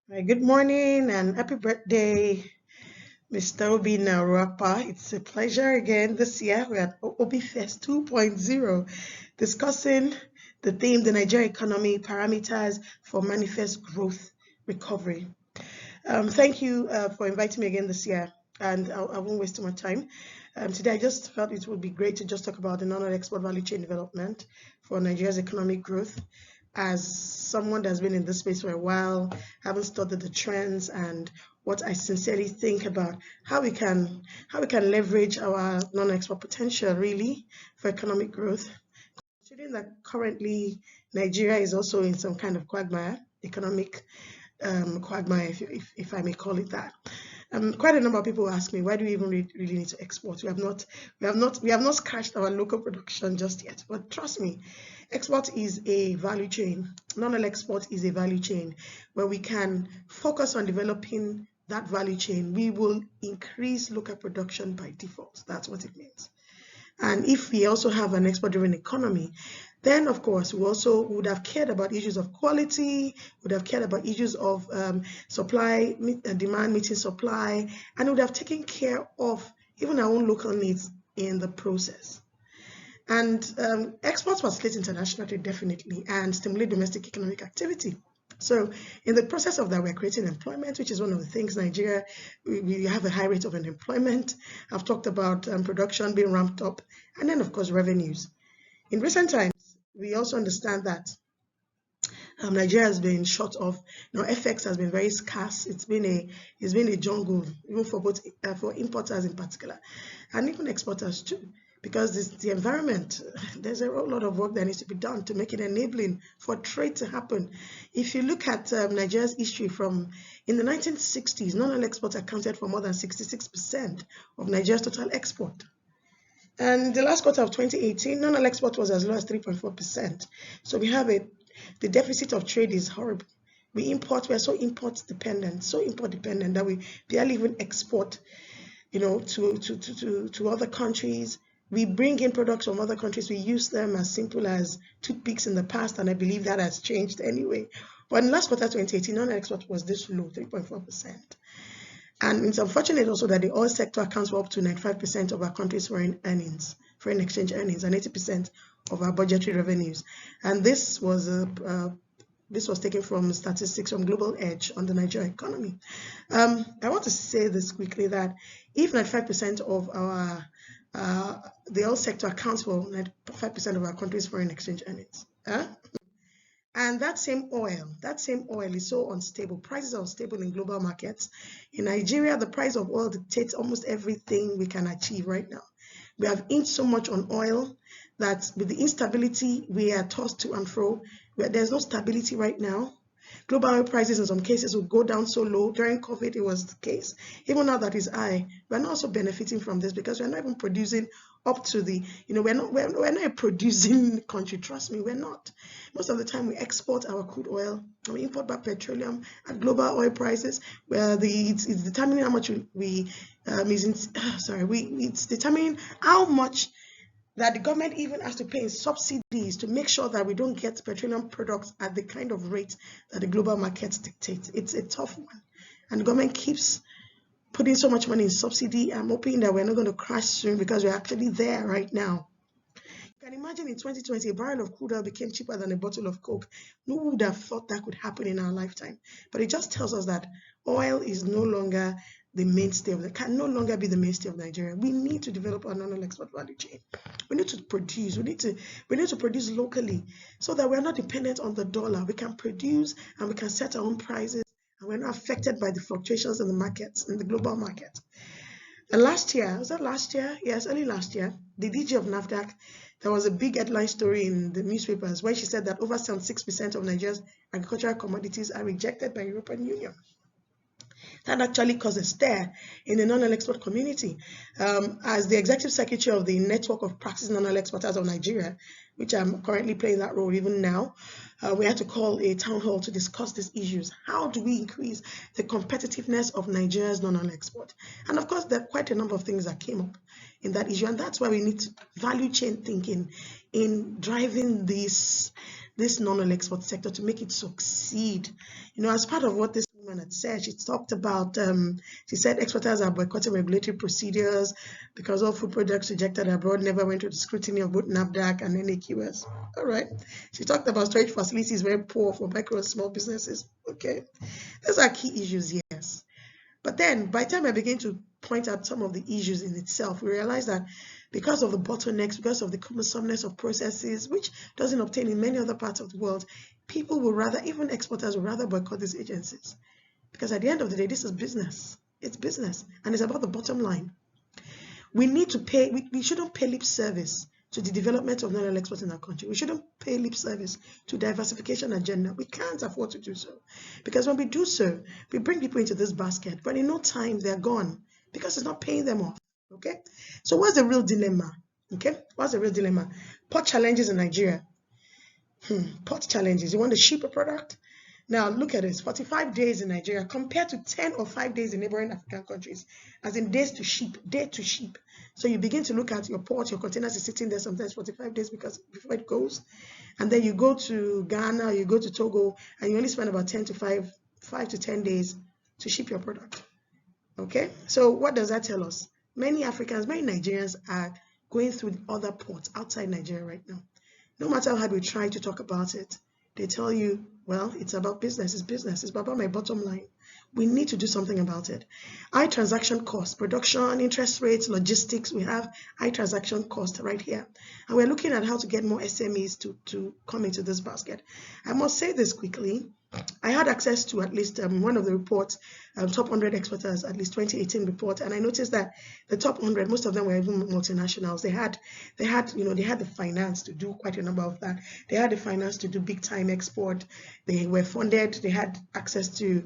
Hi, good morning and happy birthday, Mr. Obi Narapa. It's a pleasure again this year. We're at Obi Fest 2.0 discussing the theme, the Nigeria economy parameters for manifest growth recovery. Thank you for inviting me again this year, and I won't waste too much time. Today, I just felt it would be great to just talk about the non-oil export value chain development for Nigeria's economic growth. As someone that's been in this space for a while, having studied the trends and what I sincerely think about how we can leverage our non-export potential really for economic growth. Considering that currently Nigeria is also in some kind of quagmire, economic quagmire, if I may call it that. Quite a number of people ask me, why do we even really need to export? We have not scratched our local production just yet. But trust me, export is a value chain. Non-oil export is a value chain where we can focus on developing that value chain. We will increase local production by default. That's what it means. And if we also have an export-driven economy, then of course we also would have cared about issues of quality, would have cared about issues of supply, demand meeting supply, and would have taken care of even our own local needs in the process. And exports facilitate international trade definitely and stimulate domestic economic activity. So in the process of that, we're creating employment, which is one of the things Nigeria, we have a high rate of unemployment. I've talked about production being ramped up, and then of course revenues. In recent times, we also understand that Nigeria has been short of, FX has been very scarce. It's been a jungle, even for both for importers in particular, and even exporters too, because the environment. There's a whole lot of work that needs to be done to make it enabling for trade to happen. If you look at Nigeria's history from in the 1960s, non-oil exports accounted for more than 66% of Nigeria's total export. And the last quarter of 2018, non-oil export was as low as 3.4%. So we have the deficit of trade is horrible. We're so import dependent that we barely even export, to other countries. We bring in products from other countries. We use them as simple as toothpicks in the past, and I believe that has changed anyway. But in the last quarter of 2018, non-oil export was this low, 3.4%. And it's unfortunate also that the oil sector accounts for up to 95% of our country's foreign exchange earnings, and 80% of our budgetary revenues. And this was taken from statistics from Global Edge on the Nigerian economy. I want to say this quickly, that if 95% of the oil sector accounts for 95% of our country's foreign exchange earnings. And that same oil is so unstable. Prices are unstable in global markets. In Nigeria, the price of oil dictates almost everything we can achieve right now. We have inked so much on oil that with the instability, we are tossed to and fro. There's no stability right now. Global oil prices in some cases will go down so low. During COVID, it was the case. Even now that is high, we're not also benefiting from this because we're not even producing up to the, we're not a producing country. Trust me, we're not. Most of the time we export our crude oil and we import back petroleum at global oil prices, where it's determining how much it's determining how much that the government even has to pay in subsidies to make sure that we don't get petroleum products at the kind of rate that the global markets dictate. It's a tough one. And the government keeps putting so much money in subsidy. I'm hoping that we're not going to crash soon because we're actually there right now. You can imagine in 2020, a barrel of crude oil became cheaper than a bottle of Coke. Who would have thought that could happen in our lifetime? But it just tells us that oil is no longer can no longer be the mainstay of Nigeria. We need to develop our non-oil export value chain. We need to produce. We need to produce locally so that we're not dependent on the dollar. We can produce and we can set our own prices, and we're not affected by the fluctuations in the markets, in the global market. And last year, was that last year? Yes, early last year, the DG of NAFDAC, there was a big headline story in the newspapers where she said that over 76% of Nigeria's agricultural commodities are rejected by the European Union. That actually caused a stir in the non-oil export community. As the executive secretary of the Network of Practicing Non-Oil Exporters of Nigeria, which I'm currently playing that role even now, we had to call a town hall to discuss these issues. How do we increase the competitiveness of Nigeria's non-oil export? And of course, there are quite a number of things that came up in that issue, and that's why we need value chain thinking in driving this non-oil export sector to make it succeed. As part of what this woman had said. She talked about, she said exporters are boycotting regulatory procedures because all food products rejected abroad never went through the scrutiny of both NAFDAC and NAQS. All right. She talked about storage facilities very poor for micro and small businesses. Okay. Those are key issues, yes. But then by the time I begin to point out some of the issues in itself, we realize that because of the bottlenecks, because of the cumbersomeness of processes, which doesn't obtain in many other parts of the world, people will rather, even exporters will rather boycott these agencies. Because at the end of the day, this is business. It's business. And it's about the bottom line. We need to pay, we shouldn't pay lip service to the development of non-oil exports in our country. We shouldn't pay lip service to diversification agenda. We can't afford to do so. Because when we do so, we bring people into this basket, but in no time, they're gone because it's not paying them off. Okay? So what's the real dilemma? Okay? What's the real dilemma? Port challenges in Nigeria. Port challenges. You want to ship a product? Now look at this, 45 days in Nigeria compared to 10 or 5 days in neighboring African countries, as in days to ship, day to ship. So you begin to look at your port, your containers is sitting there sometimes 45 days because before it goes. And then you go to Ghana, you go to Togo, and you only spend about 5 to 10 days to ship your product. Okay, so what does that tell us? Many Africans, many Nigerians are going through other ports outside Nigeria right now. No matter how hard we try to talk about it, they tell you, well, it's about business, it's about my bottom line. We need to do something about it. High transaction costs, production, interest rates, logistics, we have high transaction cost right here. And we're looking at how to get more SMEs to come into this basket. I must say this quickly. I had access to at least one of the reports, top 100 exporters, at least 2018 report, and I noticed that the top 100, most of them were even multinationals. They had the finance to do quite a number of that. They had the finance to do big time export. They were funded. They had access to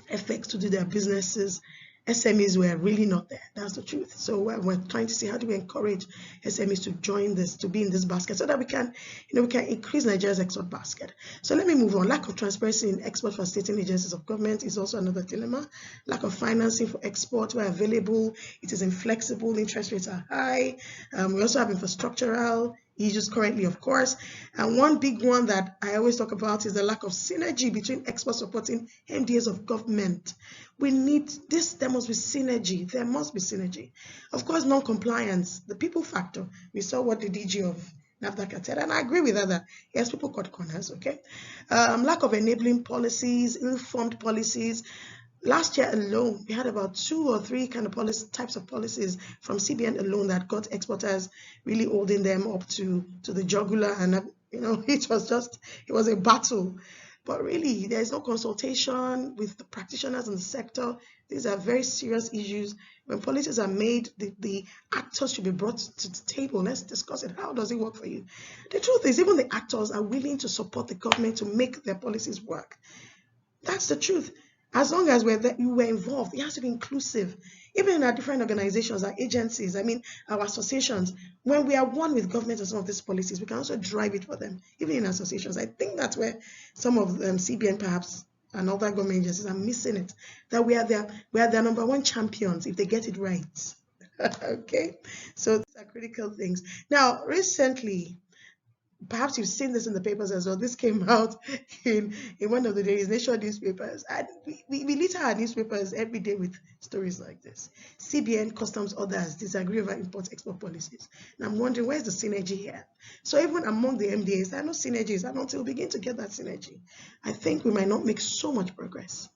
FX to do their businesses. SMEs were really not there. That's the truth. So we're trying to see how do we encourage SMEs to join this, to be in this basket, so that we can increase Nigeria's export basket. So let me move on. Lack of transparency in export facilitating agencies of government is also another dilemma. Lack of financing for export where available, it is inflexible, interest rates are high. We also have infrastructural issues currently, of course. And one big one that I always talk about is the lack of synergy between export supporting MDAs of government. We need this, there must be synergy. There must be synergy. Of course, non-compliance, the people factor. We saw what the DG of NAFDAC said, and I agree with that. Yes, people cut corners, okay? Lack of enabling policies, ill-formed policies. Last year alone, we had about 2 or 3 kind of types of policies from CBN alone that got exporters really holding them up to the jugular, and it was a battle. But really, there is no consultation with the practitioners in the sector. These are very serious issues. When policies are made, the actors should be brought to the table. Let's discuss it. How does it work for you? The truth is, even the actors are willing to support the government to make their policies work. That's the truth. As long as you were involved, it has to be inclusive. Even in our different organizations, our agencies, our associations, when we are one with government on some of these policies, we can also drive it for them, even in associations. I think that's where some of CBN perhaps and other government agencies are missing it, that we are their #1 champions if they get it right. Okay, so these are critical things. Now, recently, perhaps you've seen this in the papers as well. This came out in one of the days nation newspapers, and we litter our newspapers every day with stories like this. CBN, customs others disagree over import-export policies. And I'm wondering, where's the synergy here? So even among the MDAs, there are no synergies, and until we begin to get that synergy, I think we might not make so much progress.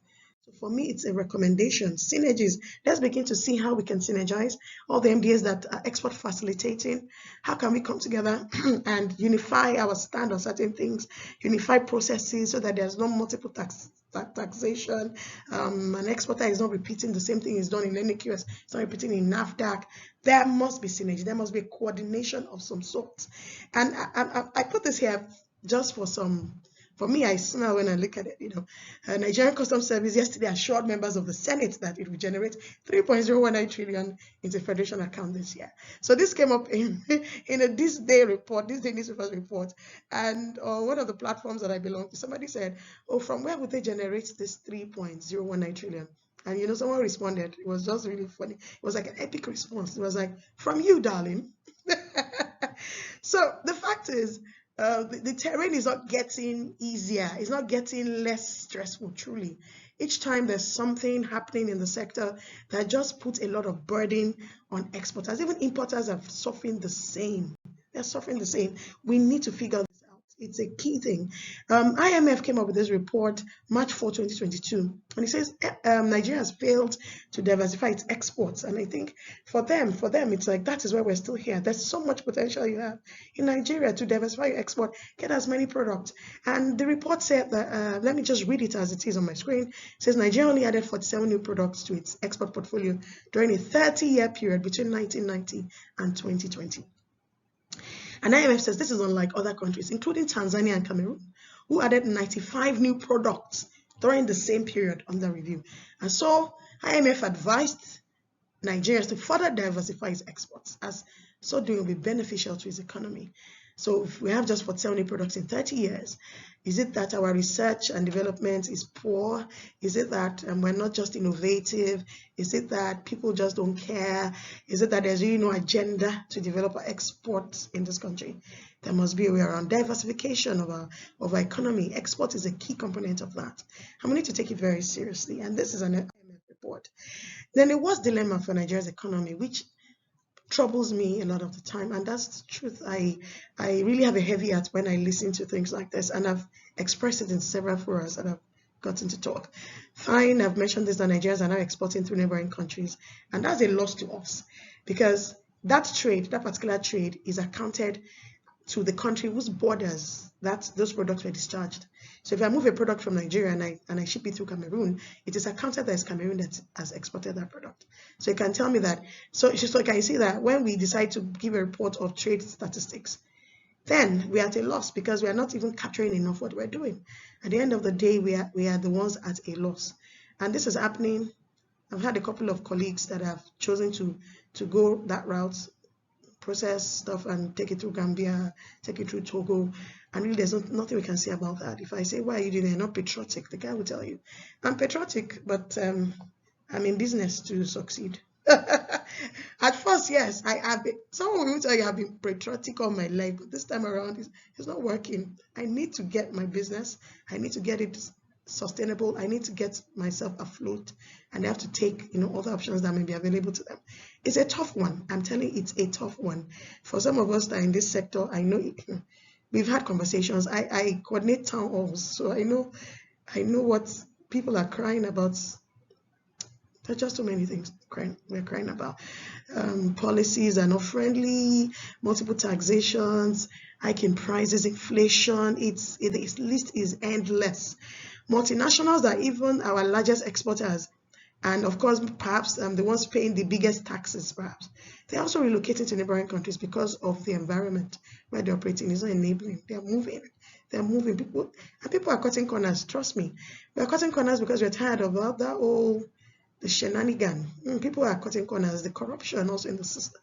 So for me, it's a recommendation. Synergies. Let's begin to see how we can synergize all the MDAs that are export facilitating. How can we come together and unify our stand on certain things, unify processes so that there's no multiple taxation. An exporter is not repeating the same thing is done in NAQS, it's not repeating in NAFDAC. There must be synergy. There must be a coordination of some sort. And I put this here just for me, I smile when I look at it. Nigerian Customs Service yesterday assured members of the Senate that it will generate 3.019 trillion into Federation account this year. So this came up in a This Day newspaper's report, and on one of the platforms that I belong to, somebody said, "Oh, from where would they generate this 3.019 trillion?" And someone responded. It was just really funny. It was like an epic response. It was like, "From you, darling." So the fact is, the terrain is not getting easier. It's not getting less stressful, truly. Each time there's something happening in the sector that just puts a lot of burden on exporters. Even importers are suffering the same. They're suffering the same. We need to figure this out. It's a key thing. IMF came up with this report March 4, 2022, and it says Nigeria has failed to diversify its exports. And I think for them, it's like that is why we're still here. There's so much potential you have in Nigeria to diversify your export, get as many products. And the report said that, let me just read it as it is on my screen. It says Nigeria only added 47 new products to its export portfolio during a 30-year period between 1990 and 2020. And IMF says this is unlike other countries, including Tanzania and Cameroon, who added 95 new products during the same period under review. And so IMF advised Nigeria to further diversify its exports, as so doing will be beneficial to its economy. So if we have just 47 new products in 30 years, is it that our research and development is poor? Is it that we're not just innovative? Is it that people just don't care? Is it that there's really no agenda to develop our exports in this country? There must be a way around diversification of our economy. Export is a key component of that. And we need to take it very seriously. And this is an IMF report. Then there was dilemma for Nigeria's economy, which troubles me a lot of the time, and that's the truth. I really have a heavy heart when I listen to things like this, and I've expressed it in several forums that I've gotten to talk. Fine, I've mentioned this, that Nigerians are now exporting through neighboring countries, and that's a loss to us, because that particular trade is accounted to the country whose borders those products were discharged. So if I move a product from Nigeria and I ship it through Cameroon, it is accounted that it's Cameroon that has exported that product. So you can tell me that. So can you see that when we decide to give a report of trade statistics, then we are at a loss because we are not even capturing enough what we're doing. At the end of the day, we are the ones at a loss. And this is happening. I've had a couple of colleagues that have chosen to go that route, process stuff and take it through Gambia, take it through Togo, and really there's nothing we can say about that. If I say, why are you doing it? You're not patriotic, the guy will tell you, I'm patriotic, but I'm in business to succeed. At first, yes, I have been, someone will tell you I've been patriotic all my life, but this time around it's not working. I need to get my business, I need to get it sustainable, I need to get myself afloat, and they have to take other options that may be available to them. It's a tough one. I'm telling you, it's a tough one for some of us that are in this sector. I know we've had conversations. I coordinate town halls, so I know what people are crying about. There's just so many things we're crying about. Policies are not friendly, multiple taxations, hiking prices, inflation. The list is endless. Multinationals are even our largest exporters, and of course, perhaps the ones paying the biggest taxes, perhaps. They're also relocating to neighboring countries because of the environment where they're operating is not enabling. They're moving. People are cutting corners. Trust me. We're cutting corners because we're tired of the shenanigan. People are cutting corners. The corruption also in the system.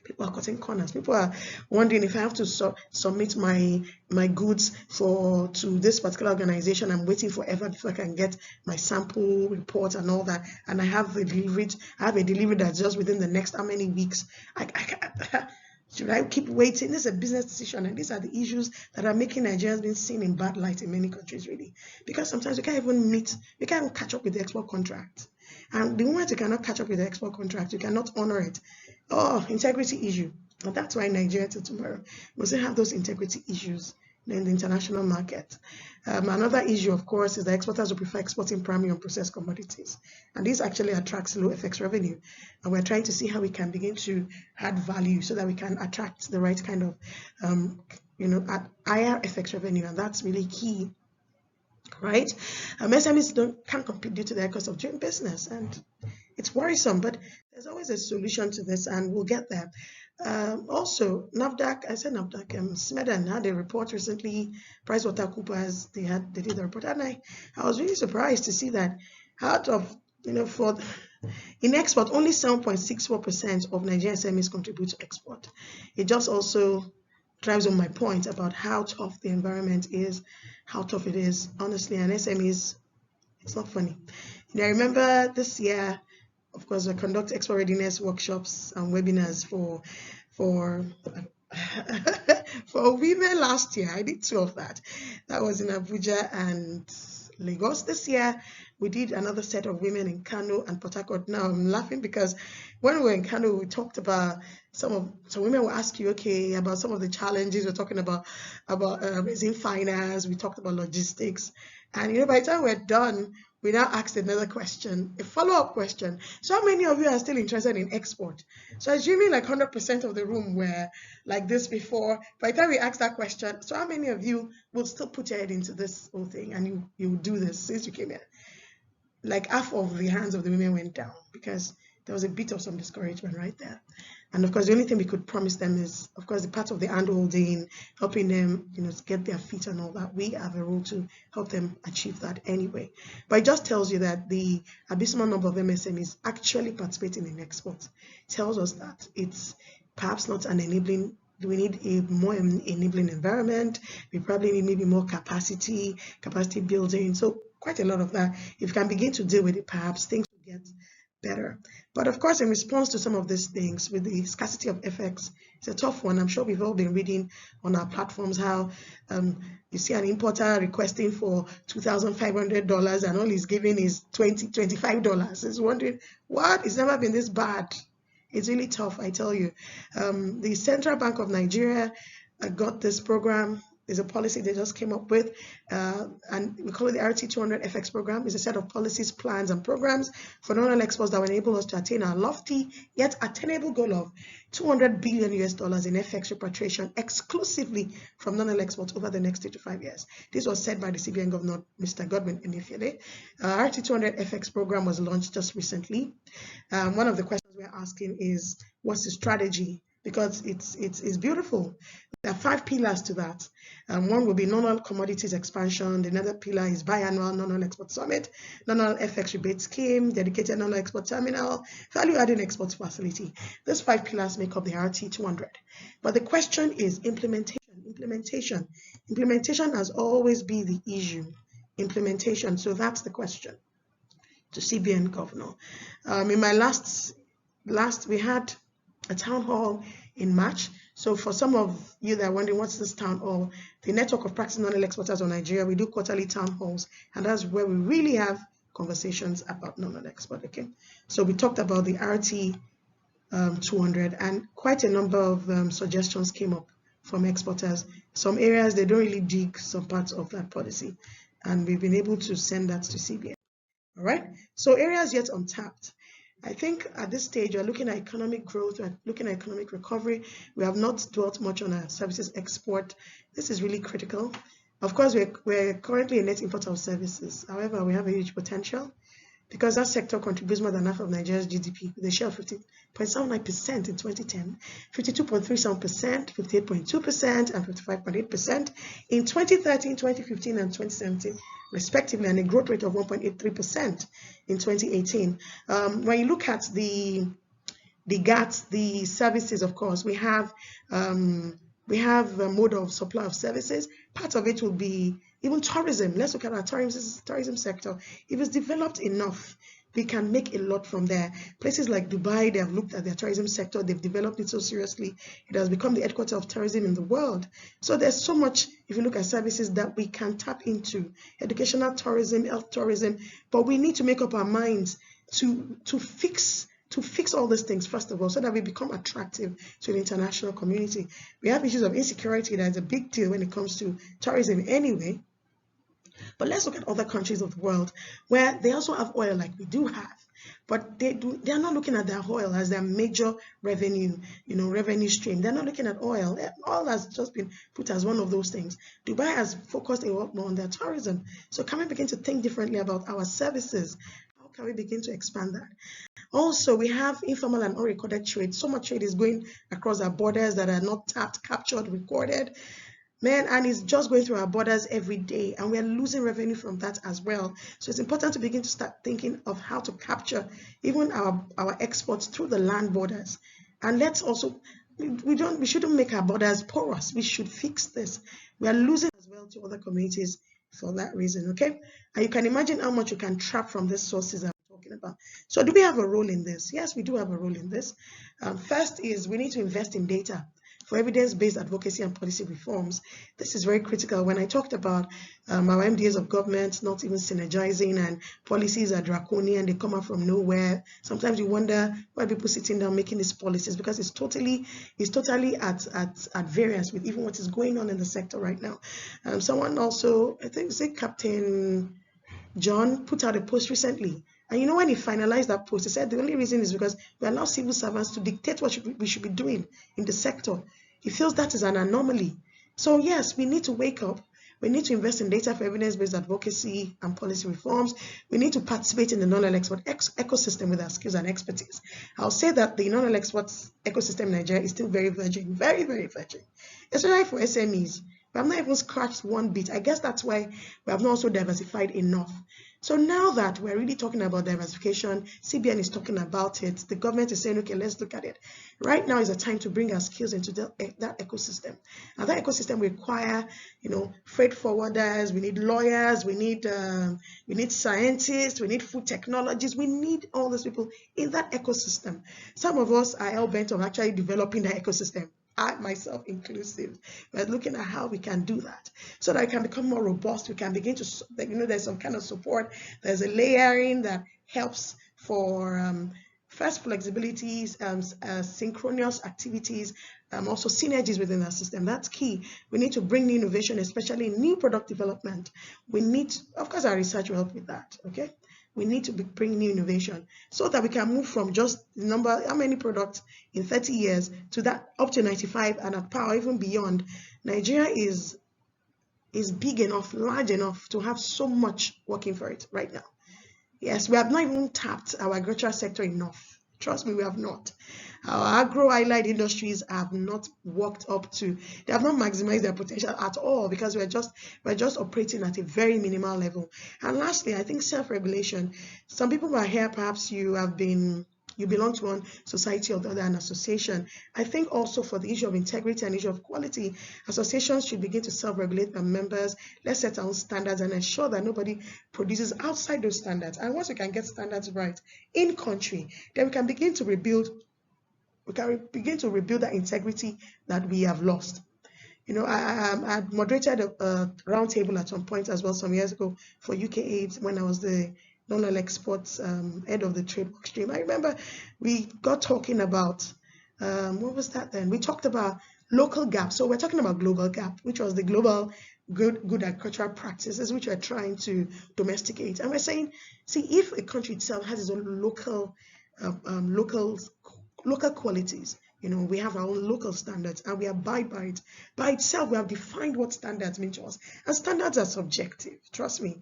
People are cutting corners. People are wondering if I have to submit my goods to this particular organization. I'm waiting forever before I can get my sample report and all that. And I have a delivery that's just within the next how many weeks. Should I keep waiting? This is a business decision, and these are the issues that are making Nigerians being seen in bad light in many countries, really. Because sometimes we can't even catch up with the export contract. And the moment you cannot catch up with the export contract, you cannot honor it. Integrity issue. And that's why Nigeria till tomorrow will still have those integrity issues in the international market. Another issue, of course, is that exporters will prefer exporting primary and processed commodities. And this actually attracts low FX revenue. And we're trying to see how we can begin to add value so that we can attract the right kind of, higher FX revenue. And that's really key. Right? SMEs can't compete due to their cost of doing business, and it's worrisome, but there's always a solution to this, and we'll get there. Also, Smeden had a report recently, PricewaterhouseCoopers, they did the report, and I was really surprised to see that out of, in export, only 7.64% of Nigerian SMEs contribute to export. It just also drives on my point about how tough the environment is, how tough it is, honestly, and SMEs, it's not funny. I remember this year, of course, I conduct export readiness workshops and webinars for for women last year. I did 2 of that. That was in Abuja and Lagos. This year, we did another set of women in Kano and Port Harcourt. Now I'm laughing because when we were in Kano, we talked about some women will ask you, okay, about some of the challenges. We're talking about raising finance. We talked about logistics, and by the time we're done, we now asked another question, a follow-up question. So how many of you are still interested in export? So assuming like 100% of the room were like this before, by the time we asked that question, so how many of you will still put your head into this whole thing and you do this since you came here? Like half of the hands of the women went down because there was a bit of some discouragement right there. And of course, the only thing we could promise them is, of course, the part of the hand holding, helping them, to get their feet and all that. We have a role to help them achieve that anyway. But it just tells you that the abysmal number of MSMEs actually participating in exports tells us that it's perhaps not an enabling. We need a more enabling environment. We probably need maybe more capacity building. So quite a lot of that. If you can begin to deal with it, perhaps things will get better. But of course, in response to some of these things, with the scarcity of FX, it's a tough one. I'm sure we've all been reading on our platforms how you see an importer requesting for $2,500 and all he's giving is $25. He's wondering, what? It's never been this bad. It's really tough, I tell you. The Central Bank of Nigeria got this program. There's a policy they just came up with, and we call it the RT200 FX program. It's a set of policies, plans, and programs for non-oil exports that will enable us to attain our lofty yet attainable goal of $200 billion in FX repatriation exclusively from non-oil exports over the next 3 to 5 years. This was said by the CBN Governor, Mr. Godwin Emefiele. RT200 FX program was launched just recently. One of the questions we're asking is, what's the strategy? Because it's beautiful. There are 5 pillars to that. One will be non-oil commodities expansion. Another pillar is biannual non-oil export summit, non-oil FX rebate scheme, dedicated non-oil export terminal, value-adding export facility. These 5 pillars make up the RT200. But the question is implementation. Implementation has always been the issue. Implementation. So that's the question to CBN Governor. In my last we had a town hall in March. So for some of you that are wondering what's this town hall, the network of practicing non-oil exporters of Nigeria, we do quarterly town halls, and that's where we really have conversations about non-oil export. Okay, so we talked about the RT 200, and quite a number of suggestions came up from exporters. Some areas they don't really dig some parts of that policy, and we've been able to send that to CBN. All right, so areas yet untapped. I think at this stage, we're looking at economic growth, we're looking at economic recovery. We have not dwelt much on our services export. This is really critical. Of course, we're currently a net importer of services. However, we have a huge potential because that sector contributes more than half of Nigeria's GDP with a share of 50.79% in 2010, 52.37%, 58.2%, and 55.8% in 2013, 2015, and 2017, respectively, and a growth rate of 1.83% in 2018. When you look at the GATS, the services, of course, we have a mode of supply of services. Part of it will be even tourism. Let's look at our tourism sector. If it's developed enough, we can make a lot from there. Places like Dubai, they have looked at their tourism sector. They've developed it so seriously. It has become the headquarters of tourism in the world. So there's so much, if you look at services that we can tap into, educational tourism, health tourism, but we need to make up our minds to fix all these things, first of all, so that we become attractive to the international community. We have issues of insecurity that is a big deal when it comes to tourism anyway. But let's look at other countries of the world where they also have oil like we do have, but they are not looking at their oil as their major revenue stream. They're not looking at oil. Oil has just been put as one of those things. Dubai has focused a lot more on their tourism. So can we begin to think differently about our services? How can we begin to expand that? Also, we have informal and unrecorded trade. So much trade is going across our borders that are not tapped, captured, recorded. Man, and it's just going through our borders every day, and we're losing revenue from that as well. So it's important to begin to start thinking of how to capture even our exports through the land borders. And let's also, we shouldn't make our borders porous. We should fix this. We are losing as well to other communities for that reason, okay? And you can imagine how much you can trap from these sources that we're talking about. So do we have a role in this? Yes, we do have a role in this. First is we need to invest in data. for evidence-based advocacy and policy reforms. This is very critical. When I talked about our MDAs of government not even synergizing and policies are draconian, they come out from nowhere. Sometimes you wonder why people sitting down making these policies, because it's totally at variance with even what is going on in the sector right now. Someone also, I think, say Captain John, put out a post recently. And you know, when he finalized that post, he said the only reason is because we allow civil servants to dictate what we should be doing in the sector. He feels that is an anomaly. So yes, we need to wake up. We need to invest in data for evidence-based advocacy and policy reforms. We need to participate in the non-oil export ecosystem with our skills and expertise. I'll say that the non-oil exports ecosystem in Nigeria is still very virgin, very, very virgin, especially for SMEs. We have not even scratched one bit. I guess that's why we have not also diversified enough. So now that we're really talking about diversification, CBN is talking about it, the government is saying, okay, let's look at it. Right now is the time to bring our skills into that ecosystem. And that ecosystem require, freight forwarders, we need lawyers, we need scientists, we need food technologists, we need all those people in that ecosystem. Some of us are hell-bent on actually developing that ecosystem. I myself inclusive. We're looking at how we can do that so that it can become more robust. We can begin to, there's some kind of support. There's a layering that helps for first flexibilities, synchronous activities, also synergies within our system. That's key. We need to bring new innovation, especially new product development. We need, of course, our research will help with that. Okay. We need to bring new innovation so that we can move from just the number, how many products in 30 years to that up to 95 and at power, even beyond. Nigeria is big enough, large enough to have so much working for it right now. Yes, we have not even tapped our agricultural sector enough. Trust me, we have not. Our agro-allied industries have not worked up to, they have not maximized their potential at all, because we're just operating at a very minimal level. And lastly, I think self-regulation. Some people are here, perhaps you belong to one society or the other, an association. I think also for the issue of integrity and issue of quality, associations should begin to self-regulate their members. Let's set our own standards and ensure that nobody produces outside those standards. And once we can get standards right in country, then we can begin to rebuild that integrity that we have lost. I moderated a roundtable at some point as well some years ago for UK AIDS when I was the non-oil exports head of the trade work stream. I remember we got talking about, what was that then? We talked about local gap. So we're talking about global gap, which was the global good agricultural practices, which we're trying to domesticate. And we're saying, see, if a country itself has its own local qualities, we have our own local standards and we abide by it. By itself, we have defined what standards mean to us. And standards are subjective, trust me.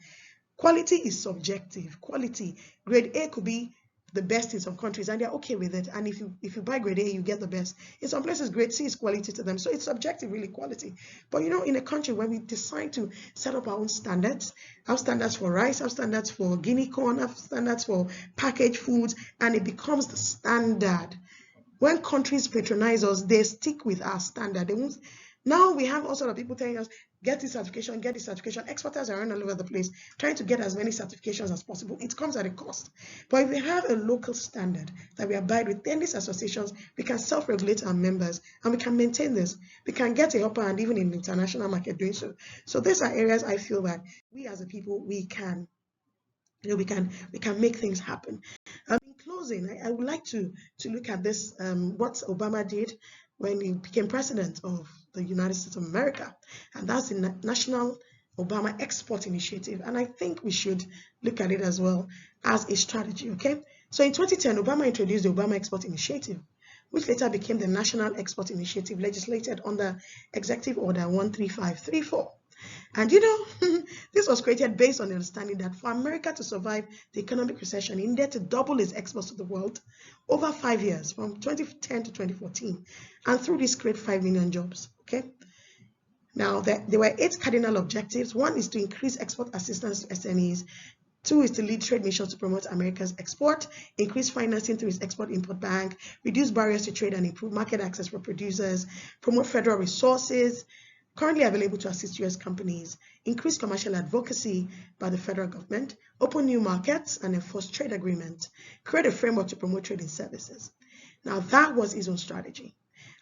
Quality is subjective. Quality, grade A could be the best in some countries and they're okay with it. And if you buy grade A, you get the best. In some places, grade C is quality to them. So it's subjective, really, quality. But in a country where we decide to set up our own standards, have standards for rice, have standards for guinea corn, have standards for packaged foods, and it becomes the standard. When countries patronize us, they stick with our standard. They won't. Now we have all sorts of people telling us, get this certification, get this certification. Exporters are running all over the place, trying to get as many certifications as possible. It comes at a cost. But if we have a local standard that we abide with, then these associations, we can self-regulate our members and we can maintain this. We can get a upper hand even in the international market doing so. So these are areas I feel that we as a people, we can make things happen. In closing, I would like to look at this, what Obama did when he became president of the United States of America, and that's the National Obama Export Initiative. And I think we should look at it as well as a strategy, okay? So in 2010, Obama introduced the Obama Export Initiative, which later became the National Export Initiative, legislated under Executive Order 13534. And this was created based on the understanding that for America to survive the economic recession, it needed to double its exports to the world over 5 years, from 2010 to 2014. And through this, create 5 million jobs. Okay. Now, there were 8 cardinal objectives. 1 is to increase export assistance to SMEs. 2 is to lead trade missions to promote America's export, increase financing through its Export-Import Bank, reduce barriers to trade and improve market access for producers, promote federal resources currently available to assist U.S. companies, increase commercial advocacy by the federal government, open new markets and enforce trade agreements, create a framework to promote trade in services. Now, that was his own strategy.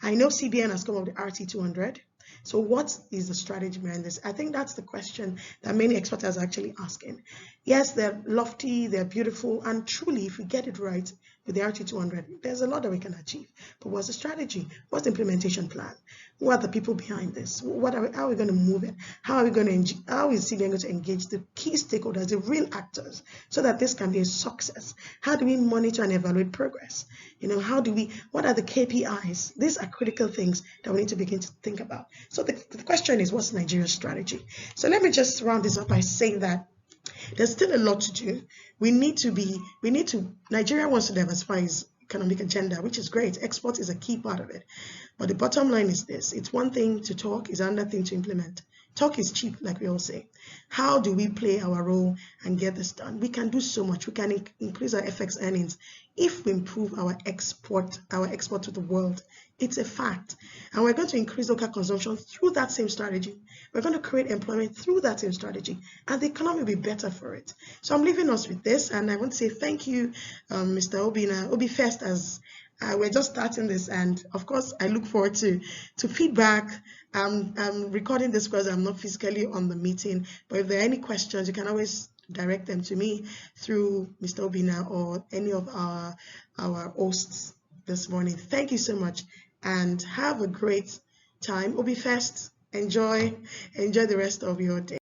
I know CBN has come up with the RT200. So what is the strategy behind this? I think that's the question that many experts are actually asking. Yes, they're lofty, they're beautiful, and truly, if we get it right with the RT200, there's a lot that we can achieve. But what's the strategy? What's the implementation plan? Who are the people behind this? How are we going to move it? How is CBN going to engage the key stakeholders, the real actors, so that this can be a success? How do we monitor and evaluate progress? What are the KPIs? These are critical things that we need to begin to think about. So the question is, what's Nigeria's strategy? So let me just round this up by saying that there's still a lot to do. Nigeria wants to diversify its economic agenda, which is great. Export is a key part of it. But the bottom line is this: it's one thing to talk, it's another thing to implement. Talk is cheap, like we all say. How do we play our role and get this done? We can do so much. We can increase our FX earnings if we improve our export to the world. It's a fact. And we're going to increase local consumption through that same strategy. We're going to create employment through that same strategy. And the economy will be better for it. So I'm leaving us with this. And I want to say thank you, Mr. Obi First, as we're just starting this. And of course, I look forward to feedback. I'm recording this because I'm not physically on the meeting. But if there are any questions, you can always direct them to me through Mr. Obina or any of our hosts this morning. Thank you so much and have a great time. Obi Fest. Enjoy the rest of your day.